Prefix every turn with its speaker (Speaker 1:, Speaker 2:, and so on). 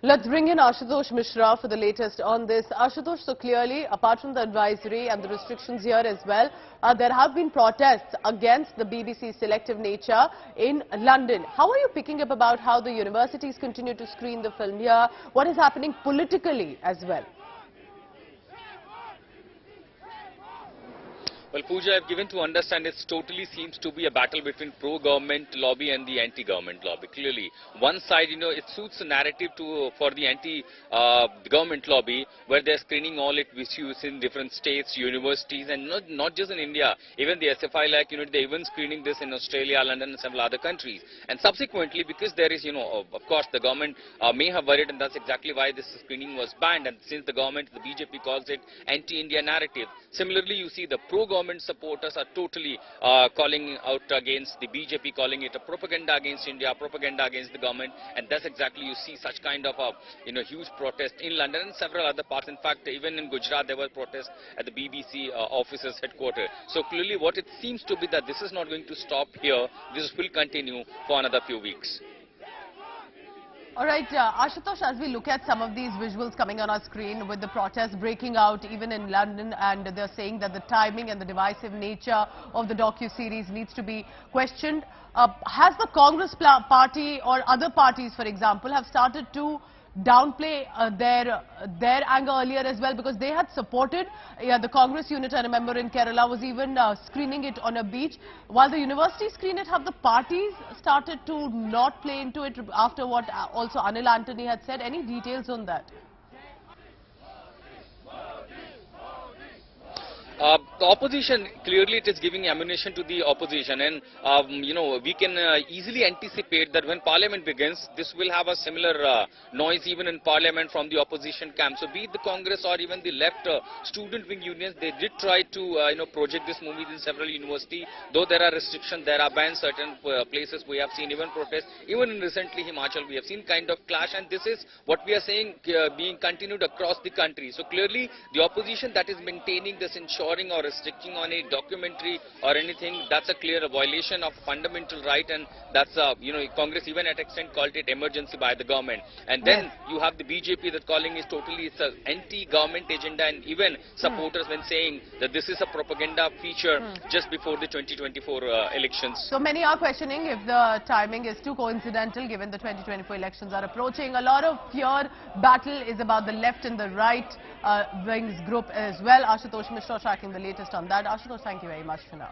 Speaker 1: Let's bring in Ashutosh Mishra for the latest on this. Ashutosh, so clearly, apart from the advisory and the restrictions here as well, there have been protests against the BBC's selective nature in London. How are you picking up about how the universities continue to screen the film here? What is happening politically as well?
Speaker 2: Well, Pooja, I've given to understand it totally seems to be a battle between pro-government lobby and the anti-government lobby. Clearly, one side, it suits the narrative for the anti-government lobby, where they're screening all its issues in different states, universities, and not just in India. Even the SFI, they're even screening this in Australia, London, and several other countries. And subsequently, because there is, of course, the government may have worried, and that's exactly why this screening was banned. And since the government, the BJP calls it anti-India narrative. Similarly, you see the pro-government supporters are totally calling out against the BJP, calling it a propaganda against India, propaganda against the government, and that's exactly you see such kind of a huge protest in London and several other parts. In fact, even in Gujarat there were protests at the BBC offices headquarters. So clearly, what it seems to be that this is not going to stop here. This will continue for another few weeks.
Speaker 1: All right, Ashutosh, as we look at some of these visuals coming on our screen with the protests breaking out even in London, and they're saying that the timing and the divisive nature of the docu-series needs to be questioned. Has the Congress party or other parties, for example, have started to downplay their anger earlier as well, because they had supported the Congress unit, I remember, in Kerala was even screening it on a beach. While the university screened it, have the parties started to not play into it after what also Anil Antony had said? Any details on that?
Speaker 2: The opposition, clearly it is giving ammunition to the opposition, and we can easily anticipate that when parliament begins, this will have a similar noise even in parliament from the opposition camp. So be it the Congress or even the left student wing unions, they did try to project this movie in several universities. Though there are restrictions, there are bans, certain places we have seen even protests. Even in recently Himachal we have seen kind of clash, and this is what we are saying being continued across the country. So clearly the opposition that is maintaining this ensuring or restricting on a documentary or anything, that's a clear violation of fundamental right, and that's Congress even at extent called it emergency by the government. And then you have the BJP that calling is totally it's an anti-government agenda, and even supporters when saying that this is a propaganda feature just before the 2024 elections.
Speaker 1: So many are questioning if the timing is too coincidental given the 2024 elections are approaching. A lot of pure battle is about the left and the right wings group as well. Ashutosh Mishra tracking the latest on that. Ashutosh, thank you very much for now.